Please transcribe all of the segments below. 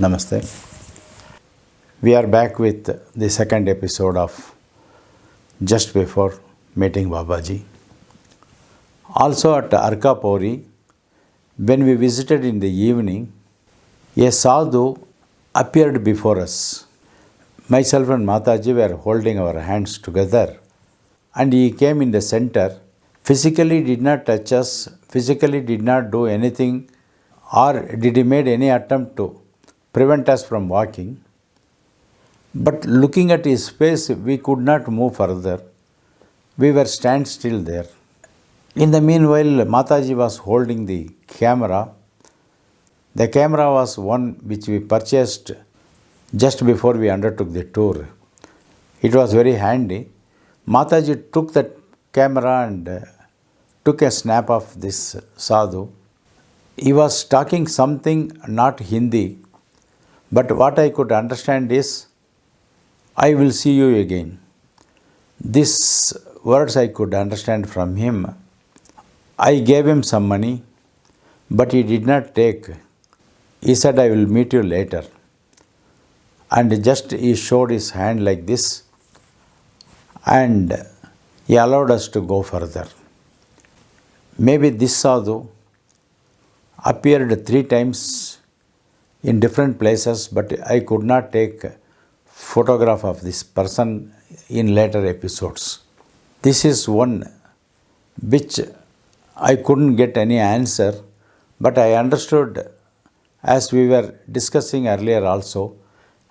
Namaste. We are back with the second episode of Just Before Meeting Babaji. Also at Arka Pauri, when we visited in the evening, a sadhu appeared before us. Myself and Mataji were holding our hands together, and he came in the center. Physically did not touch us, physically did not do anything, or did he made any attempt to prevent us from walking. But looking at his face, we could not move further. We were stand still there. In the meanwhile, Mataji was holding the camera. The camera was one which we purchased just before we undertook the tour. It was very handy. Mataji took the camera and took a snap of this sadhu. He was talking something, not Hindi, but what I could understand is, I will see you again. These words I could understand from him. I gave him some money, but he did not take. He said, I will meet you later. And just he showed his hand like this, and he allowed us to go further. Maybe this sadhu appeared 3 times in different places, but I could not take a photograph of this person in later episodes. This is one which I couldn't get any answer, but I understood, as we were discussing earlier also,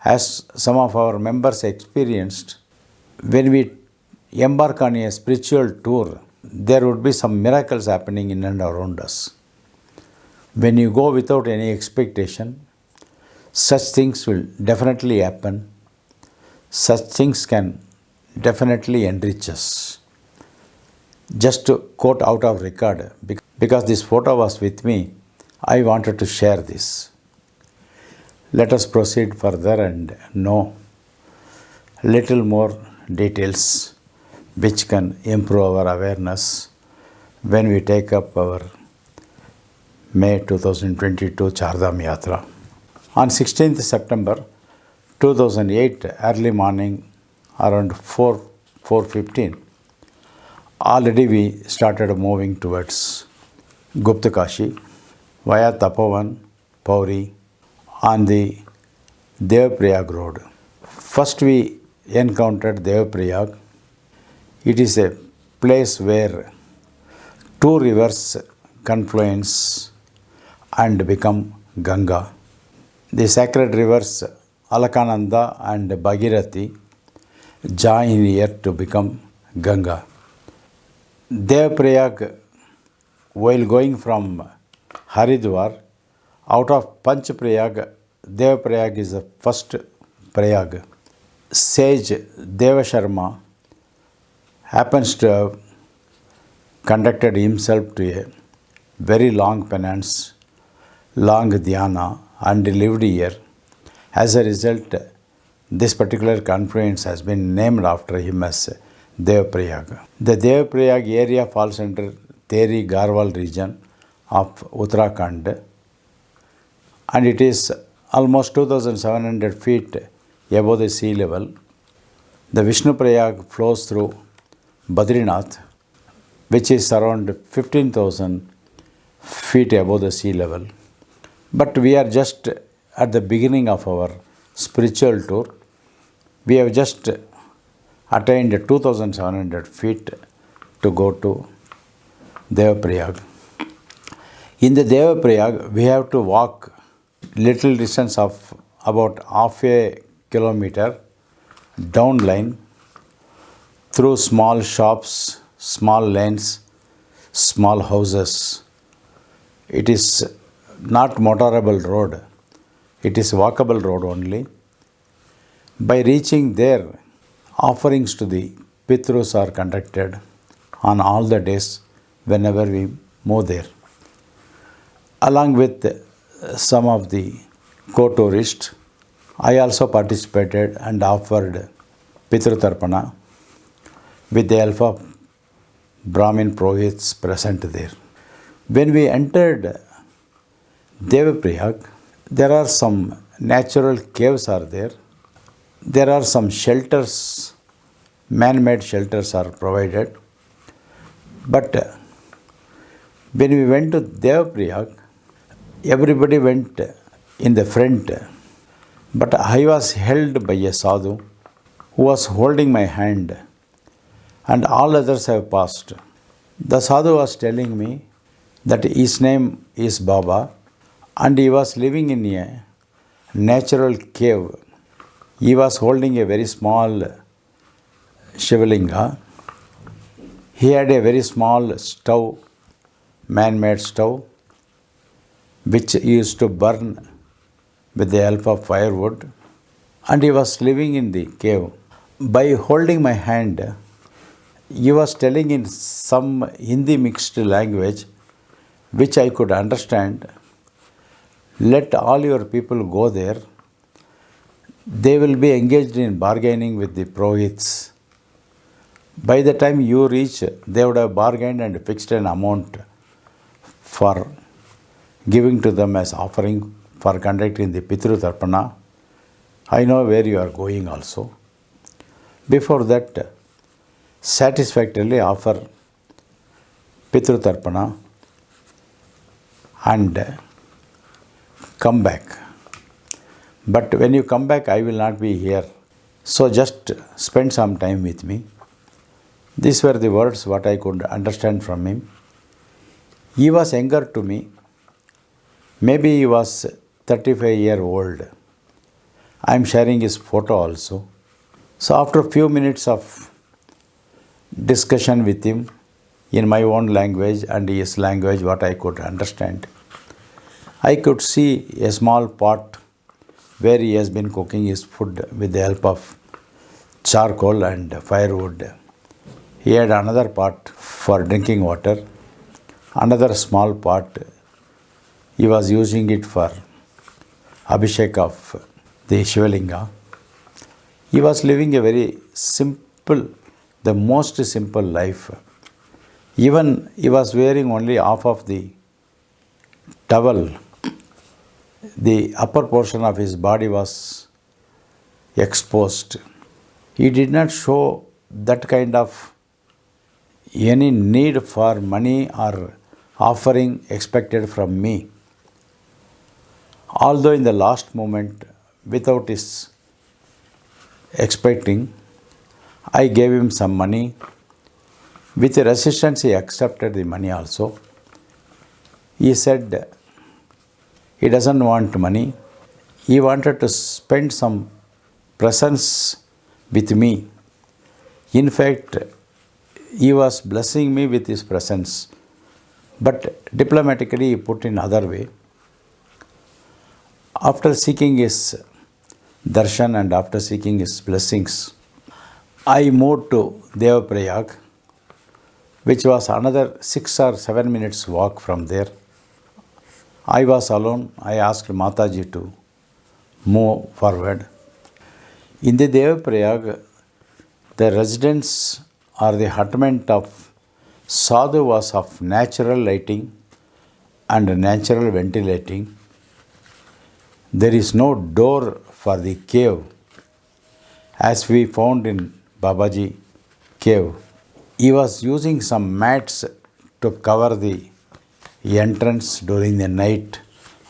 as some of our members experienced, when we embark on a spiritual tour, there would be some miracles happening in and around us. When you go without any expectation, such things will definitely happen. Such things can definitely enrich us. Just to quote out of record, because this photo was with me, I wanted to share this. Let us proceed further and know little more details which can improve our awareness when we take up our May 2022 Chardham Yatra. On 16th September 2008, early morning around 4:15, already we started moving towards Gupta Kashi via Tapovan, Pauri, on the Devaprayag road. First we encountered Devaprayag. It is a place where 2 rivers confluence and become Ganga. The sacred rivers Alakananda and Bhagirathi join here to become Ganga. Devaprayag, while going from Haridwar, out of Panchprayag, Devaprayag is the first Prayag. Sage Devasharma happens to have conducted himself to a very long penance, long dhyana, and lived here. As a result, this particular confluence has been named after him as Devaprayag. The Devaprayag area falls under Teri Garhwal region of Uttarakhand, and it is almost 2,700 feet above the sea level. The Vishnu Prayag flows through Badrinath, which is around 15,000 feet above the sea level. But we are just at the beginning of our spiritual tour. We have just attained 2,700 feet to go to Devaprayag. In the Devaprayag, we have to walk little distance of about half a kilometer down line through small shops, small lanes, small houses. It is not motorable road. It is walkable road only. By reaching there, offerings to the Pitrus are conducted on all the days whenever we move there. Along with some of the co-tourists, I also participated and offered Pitru Tarpana with the help of Brahmin Purohits present there. When we entered Devaprayag, there are some natural caves are there. There are some shelters, man-made shelters are provided. But when we went to Devaprayag, everybody went in the front. But I was held by a sadhu who was holding my hand, and all others have passed. The sadhu was telling me that his name is Baba and he was living in a natural cave. He was holding a very small Shivalinga. He had a very small stove, man-made stove, which he used to burn with the help of firewood, and he was living in the cave. By holding my hand, he was telling in some Hindi mixed language, which I could understand, let all your people go there. They will be engaged in bargaining with the Purohits. By the time you reach, they would have bargained and fixed an amount for giving to them as offering for conducting the Pitru Tarpana. I know where you are going also. Before that, satisfactorily offer Pitru Tarpana and come back. But when you come back, I will not be here. So just spend some time with me. These were the words what I could understand from him. He was younger to me. Maybe he was 35-year-old. I am sharing his photo also. So after a few minutes of discussion with him in my own language and his language what I could understand, I could see a small pot where he has been cooking his food with the help of charcoal and firewood. He had another pot for drinking water, another small pot. He was using it for Abhishek of the Shivalinga. He was living a very simple, the most simple life. Even he was wearing only half of the towel. The upper portion of his body was exposed. He did not show that kind of any need for money or offering expected from me. Although in the last moment, without his expecting, I gave him some money. With resistance, he accepted the money also. He said he doesn't want money. He wanted to spend some presence with me. In fact, he was blessing me with his presence, but diplomatically he put in other way. After seeking his darshan and after seeking his blessings, I moved to Devaprayag, which was another 6 or 7 minutes walk from there. I was alone. I asked Mataji to move forward. In the Devaprayag, the residence or the hutment of sadhu was of natural lighting and natural ventilating. There is no door for the cave, as we found in Babaji cave. He was using some mats to cover the entrance during the night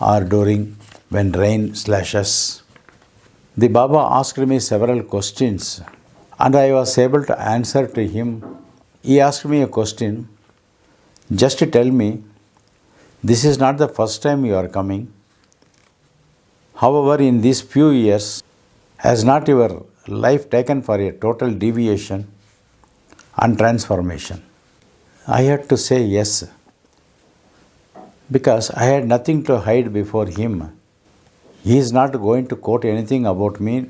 or during when rain slashes. The Baba asked me several questions and I was able to answer to him. He asked me a question, just tell me, this is not the first time you are coming. However, in these few years, has not your life taken for a total deviation and transformation? I had to say yes, because I had nothing to hide before him. He is not going to quote anything about me.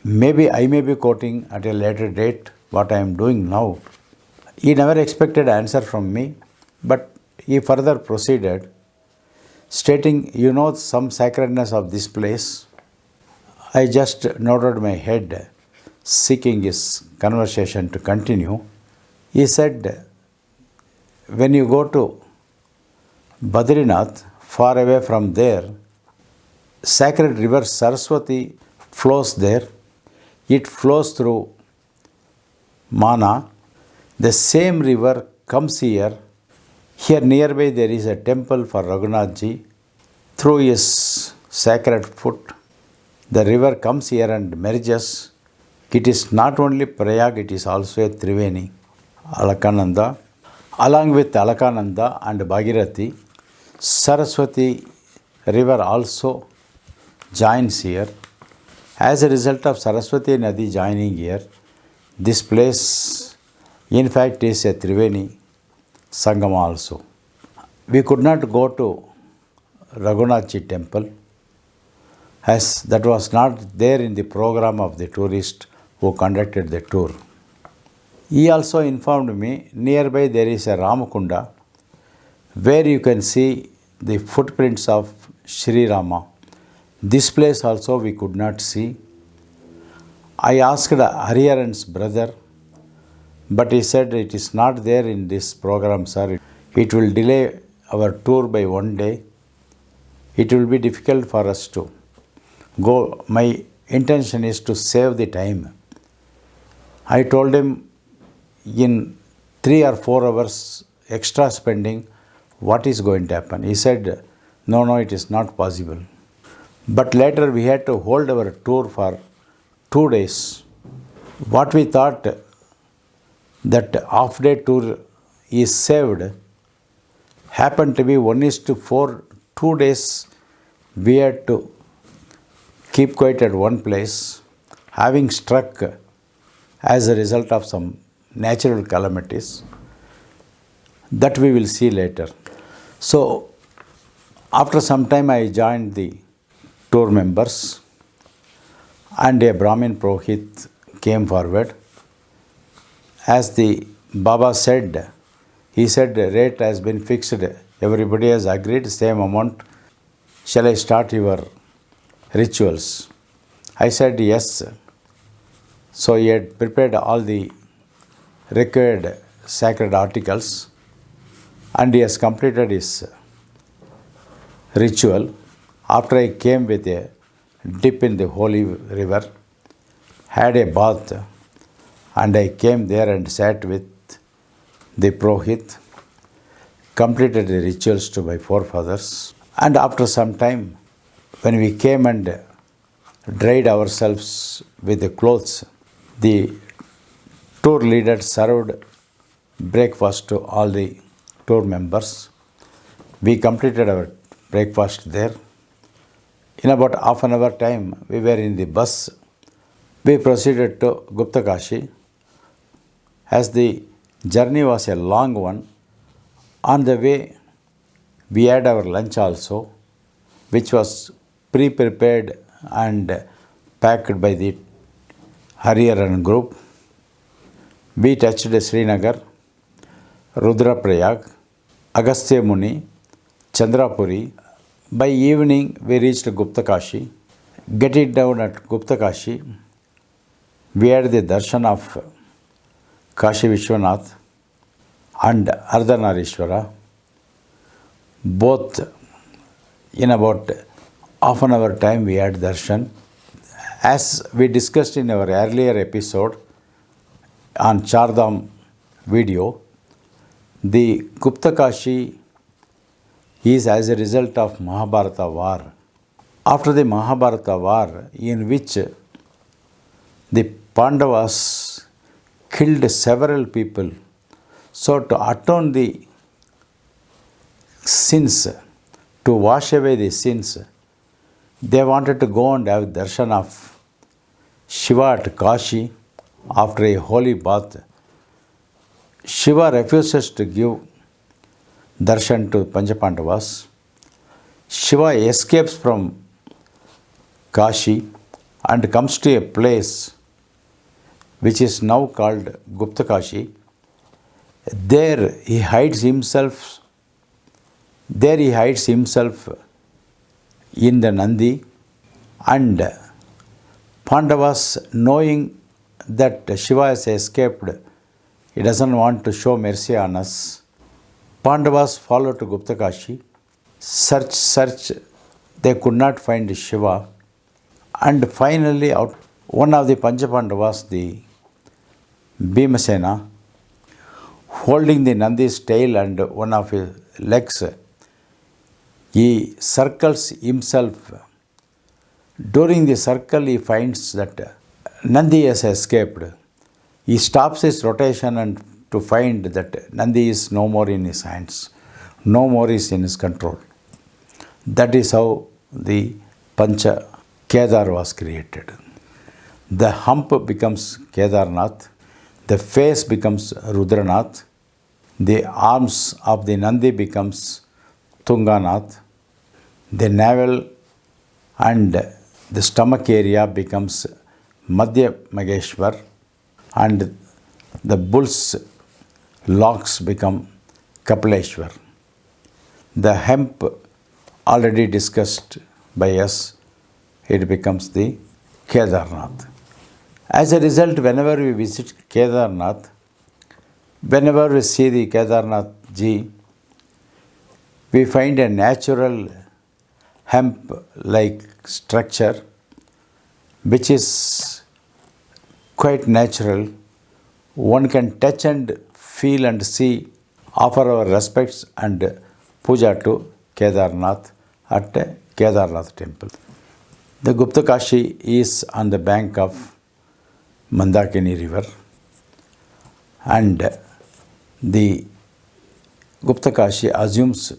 Maybe I may be quoting at a later date what I am doing now. He never expected answer from me, but he further proceeded, stating, you know some sacredness of this place. I just nodded my head, seeking his conversation to continue. He said, when you go to Badrinath, far away from there, sacred river Saraswati flows there. It flows through Mana. The same river comes here. Here nearby there is a temple for Raghunathji. Through his sacred foot, the river comes here and merges. It is not only Prayag, it is also a Triveni, Alakananda. Along with Alakananda and Bhagirathi, Saraswati river also joins here. As a result of Saraswati Nadi joining here, this place in fact is a Triveni Sangama also. We could not go to Raghunathji temple as that was not there in the program of the tourist who conducted the tour. He also informed me nearby there is a Ramakunda where you can see the footprints of Sri Rama. This place also we could not see. I asked Hariharan's brother, but he said it is not there in this program, sir. It will delay our tour by one day. It will be difficult for us to go. My intention is to save the time. I told him in 3 or 4 hours extra spending, what is going to happen? He said, no, it is not possible. But later we had to hold our tour for 2 days. What we thought that half-day tour is saved happened to be 1:4. 2 days we had to keep quiet at one place, having struck as a result of some natural calamities that we will see later. So after some time I joined the tour members and a Brahmin Purohit came forward. As the Baba said, he said the rate has been fixed, everybody has agreed, same amount. Shall I start your rituals? I said yes. So he had prepared all the required sacred articles and he has completed his ritual. After I came with a dip in the holy river, had a bath, and I came there and sat with the Purohit, completed the rituals to my forefathers. And after some time, when we came and dried ourselves with the clothes, the tour leader served breakfast to all the tour members. We completed our breakfast there. In about half an hour time, we were in the bus. We proceeded to Gupta Kashi. As the journey was a long one, on the way we had our lunch also, which was pre-prepared and packed by the Hariharan group. We touched Srinagar, Rudraprayag, Agastya Muni, Chandrapuri. By evening we reached Gupta Kashi. Getting down at Gupta Kashi, we had the darshan of Kashi Vishwanath and Ardhanarishwara. Both in about half an hour time we had darshan. As we discussed in our earlier episode on Chardham video, the Gupta Kashi is as a result of Mahabharata war. After the Mahabharata war, in which the Pandavas killed several people, so to atone the sins, to wash away the sins, they wanted to go and have darshan of Shiva at Kashi after a holy bath. Shiva refuses to give darshan to Panchapandavas. Shiva escapes from Kashi and comes to a place which is now called Gupta Kashi. There he hides himself in the Nandi, and Pandavas, knowing that Shiva has escaped, he doesn't want to show mercy on us. Pandavas follow to Gupta Kashi, search They could not find Shiva. And finally, one of the Panchapandavas, the Bhimasena, holding the Nandi's tail and one of his legs, he circles himself. During the circle, he finds that Nandi has escaped. He stops his rotation and to find that Nandi is no more in his hands, no more is in his control. That is how the Pancha Kedar was created. The hump becomes Kedarnath, the face becomes Rudranath, the arms of the Nandi becomes Tunganath, the navel and the stomach area becomes Madhya Mageshwar, and the bull's locks become Kapaleshwar. The hemp already discussed by us, it becomes the Kedarnath. As a result, whenever we visit Kedarnath, whenever we see the Kedarnath Ji, we find a natural hemp-like structure which is quite natural. One can touch and feel and see, offer our respects and puja to Kedarnath at Kedarnath temple. The Gupta Kashi is on the bank of Mandakini river, and the Gupta Kashi assumes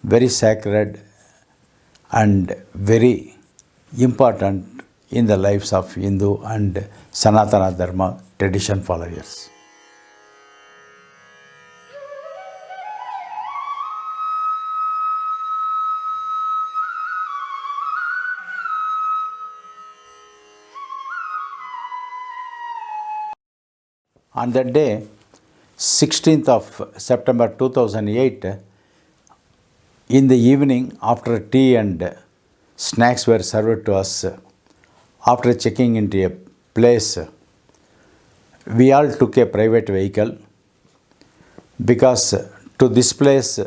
very sacred and very important in the lives of Hindu and Sanatana Dharma tradition followers. On that day, 16th of September 2008, in the evening, after tea and snacks were served to us, after checking into a place, we all took a private vehicle because to this place,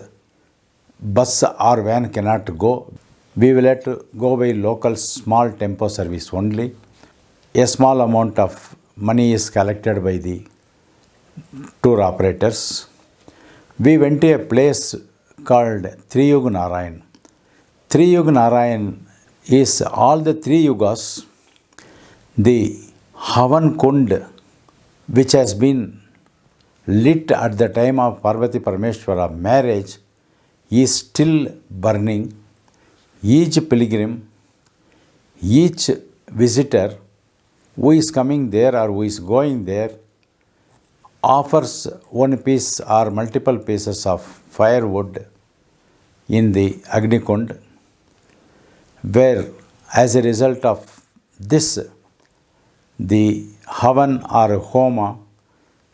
bus or van cannot go. We will have to go by local small tempo service only. A small amount of money is collected by the tour operators. We went to a place called Triyug Narayan. Triyug Narayan is all the three yugas. The Havan Kund, which has been lit at the time of Parvati Parameshwara marriage, is still burning. Each pilgrim, each visitor who is coming there or who is going there offers one piece or multiple pieces of firewood in the Agni Kund, where as a result of this, the Havan or Homa,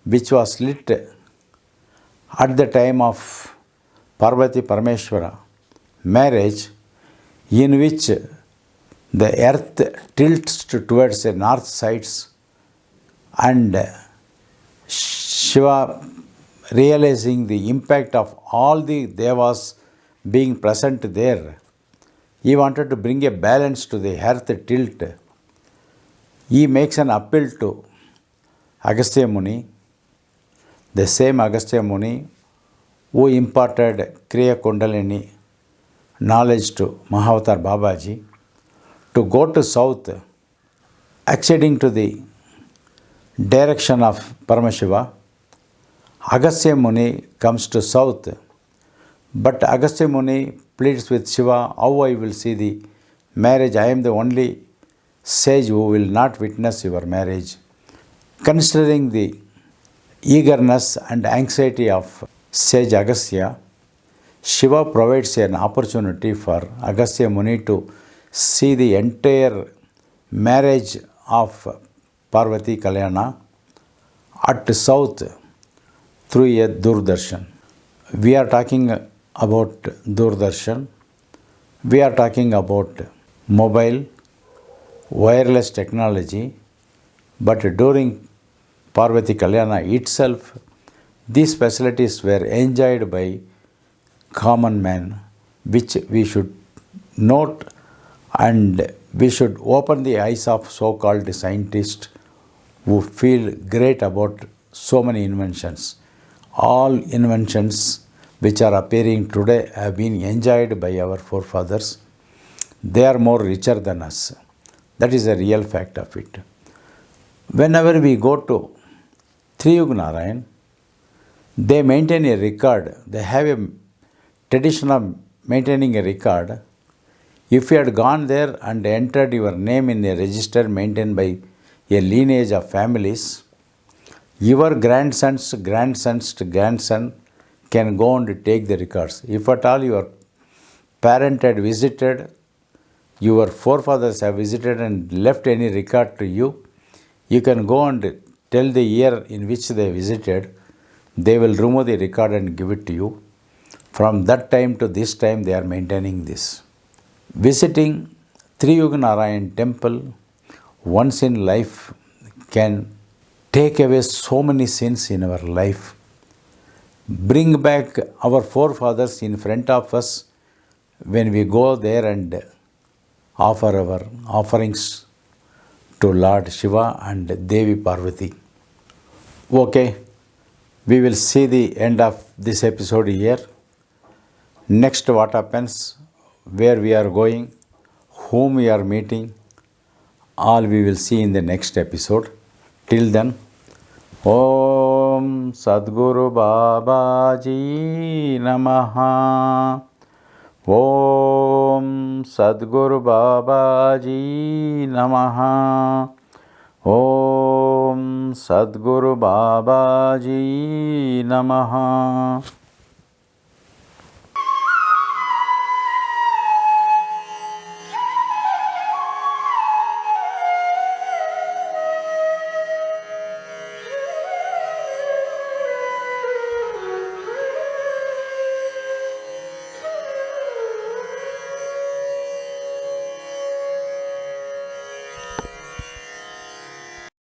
which was lit at the time of Parvati Parameshwara marriage, in which the earth tilts towards the north sides, and Shiva, realizing the impact of all the devas being present there, he wanted to bring a balance to the earth tilt. He makes an appeal to Agastya Muni, the same Agastya Muni who imparted Kriya Kundalini knowledge to Mahavatar Babaji, to go to south, acceding to the direction of Paramashiva. Agastya Muni comes to south, but Agastya Muni pleads with Shiva, how I will see the marriage? I am the only sage who will not witness your marriage. Considering the eagerness and anxiety of sage Agastya, Shiva provides an opportunity for Agastya Muni to see the entire marriage of Parvati Kalyana at south through a Doordarshan. We are talking about Doordarshan. We are talking about mobile, wireless technology, but during Parvati Kalyana itself, these facilities were enjoyed by common man, which we should note And we should open the eyes of so-called scientists who feel great about so many inventions. All inventions which are appearing today have been enjoyed by our forefathers. They are more richer than us. That is a real fact of it. Whenever we go to Triyug Narayan, they maintain a record. They have a tradition of maintaining a record. If you had gone there and entered your name in a register maintained by a lineage of families, your grandson's grandson can go and take the records. If at all your parent had visited, your forefathers have visited and left any record to you, you can go and tell the year in which they visited. They will remove the record and give it to you. From that time to this time, they are maintaining this. Visiting Triyug Narayan temple once in life can take away so many sins in our life. Bring back our forefathers in front of us when we go there and offer our offerings to Lord Shiva and Devi Parvati. Okay, we will see the end of this episode here. Next, what happens, where we are going, whom we are meeting, all we will see in the next episode. Till then, Om Sadguru Babaji Namaha. Om Sadguru Babaji Namaha. Om Sadguru Babaji Namaha.